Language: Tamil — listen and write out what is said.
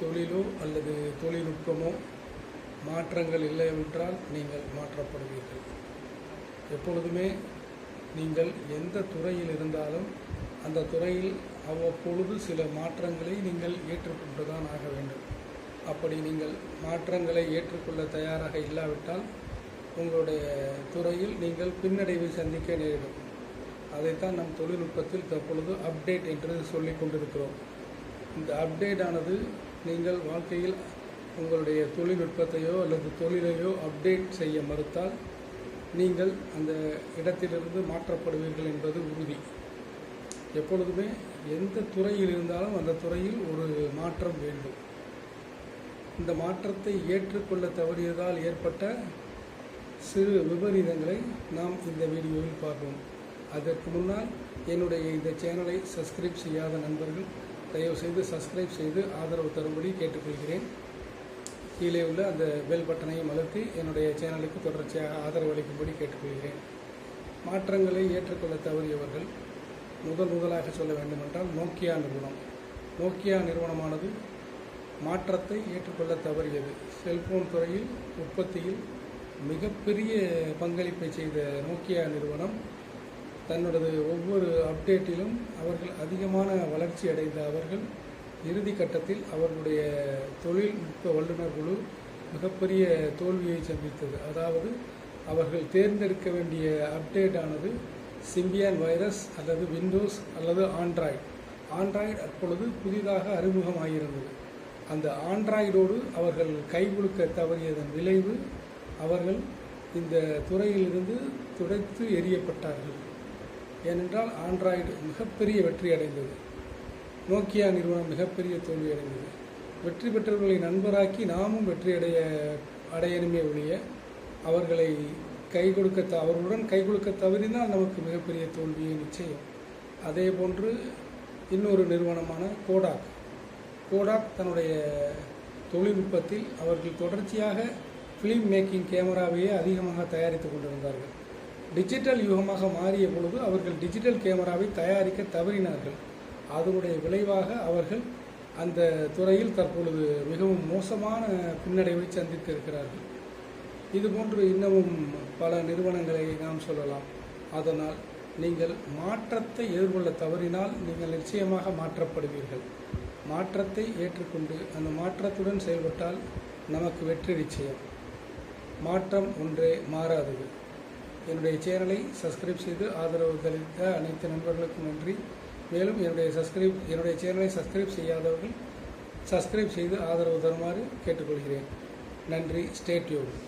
தொழிலோ அல்லது தொழில்நுட்பமோ மாற்றங்கள் இல்லையென்றால் நீங்கள் மாற்றப்படுவீர்கள். எப்பொழுதுமே நீங்கள் எந்த துறையில் இருந்தாலும் அந்த துறையில் அவ்வப்பொழுது சில மாற்றங்களை நீங்கள் ஏற்றுக்கொண்டுதான் ஆக வேண்டும். அப்படி நீங்கள் மாற்றங்களை ஏற்றுக்கொள்ள தயாராக இல்லாவிட்டால் உங்களுடைய துறையில் நீங்கள் பின்னடைவை சந்திக்க நேரிடும். அதைத்தான் நம் தொழில்நுட்பத்தில் தற்பொழுது அப்டேட் என்று சொல்லிக் கொண்டிருக்கிறோம். இந்த அப்டேட் ஆனது நீங்கள் வாழ்க்கையில் உங்களுடைய தொழில்நுட்பத்தையோ அல்லது தொழிலையோ அப்டேட் செய்ய மறுத்தால் நீங்கள் அந்த இடத்திலிருந்து மாற்றப்படுவீர்கள் என்பது உறுதி. எப்பொழுதுமே எந்த துறையில் இருந்தாலும் அந்த துறையில் ஒரு மாற்றம் வேண்டும். இந்த மாற்றத்தை ஏற்றுக்கொள்ள தவறியதால் ஏற்பட்ட சிறு விபரீதங்களை நாம் இந்த வீடியோவில் பார்ப்போம். அதற்கு முன்னால் என்னுடைய இந்த சேனலை சப்ஸ்கிரைப் செய்யாத நண்பர்கள் தயவுசெய்து சப்ஸ்கிரைப் செய்து ஆதரவு தரும்படி கேட்டுக்கொள்கிறேன். கீழே உள்ள அந்த பெல் பட்டனையும் அழுத்தி என்னுடைய சேனலுக்கு தொடர்ச்சியாக ஆதரவு அளிக்கும்படி கேட்டுக்கொள்கிறேன். மாற்றங்களை ஏற்றுக்கொள்ள தவறியவர்கள் முதலாக சொல்ல வேண்டுமென்றால் நோக்கியா நிறுவனம். நோக்கியா நிறுவனமானது மாற்றத்தை ஏற்றுக்கொள்ள தவறியது. செல்போன் துறையில் உற்பத்தியில் மிகப்பெரிய பங்களிப்பை செய்த நோக்கியா நிறுவனம் தன்னோடது ஒவ்வொரு அப்டேட்டிலும் அவர்கள் அதிகமான வளர்ச்சி அடைந்த அவர்கள் இறுதி கட்டத்தில் அவர்களுடைய தொழில்நுட்ப வல்லுநர் குழு மிகப்பெரிய தோல்வியை சந்தித்தது. அதாவது அவர்கள் தேர்ந்தெடுக்க வேண்டிய அப்டேட் ஆனது சிம்பியன் வைரஸ் அல்லது விண்டோஸ் அல்லது ஆண்ட்ராய்டு அப்பொழுது புதிதாக அறிமுகமாகியிருந்தது. அந்த ஆண்ட்ராய்டோடு அவர்கள் கைகுலுக்க தவறியதன் விளைவு அவர்கள் இந்த துறையிலிருந்து துடைத்து எறியப்பட்டார்கள். ஏனென்றால் ஆண்ட்ராய்டு மிகப்பெரிய வெற்றி அடைந்தது. நோக்கியா நிறுவனம் மிகப்பெரிய தோல்வி அடைந்தது. வெற்றி பெற்றவர்களை நண்பராக்கி நாமும் வெற்றி அடையணுமே ஒழிய அவர்களை அவர்களுடன் கை கொடுக்க தவறினால் நமக்கு மிகப்பெரிய தோல்வியை நிச்சயம். அதே போன்று இன்னொரு நிறுவனமான கோடாக் தன்னுடைய தொழில்நுட்பத்தில் அவர்கள் தொடர்ச்சியாக ஃபிலிம் மேக்கிங் கேமராவையே அதிகமாக தயாரித்து கொண்டிருந்தார்கள். டிஜிட்டல் யுகமாக மாறிய பொழுது அவர்கள் டிஜிட்டல் கேமராவை தயாரிக்க தவறினார்கள். அதனுடைய விளைவாக அவர்கள் அந்த துறையில் தற்பொழுது மிகவும் மோசமான பின்னடைவை சந்தித்து இருக்கிறார்கள். இதுபோன்று இன்னமும் பல நிறுவனங்களை நாம் சொல்லலாம். அதனால் நீங்கள் மாற்றத்தை எதிர்கொள்ள தவறினால் நீங்கள் நிச்சயமாக மாற்றப்படுவீர்கள். மாற்றத்தை ஏற்றுக்கொண்டு அந்த மாற்றத்துடன் செயல்பட்டால் நமக்கு வெற்றி நிச்சயம். மாற்றம் ஒன்றே மாறாதது. என்னுடைய சேனலை சப்ஸ்கிரைப் செய்து ஆதரவு அளித்த அனைத்து நண்பர்களுக்கும் நன்றி. மேலும் என்னுடைய சேனலை சப்ஸ்கிரைப் செய்யாதவர்கள் சப்ஸ்கிரைப் செய்து ஆதரவு தருமாறு கேட்டுக்கொள்கிறேன். நன்றி. Stay tuned.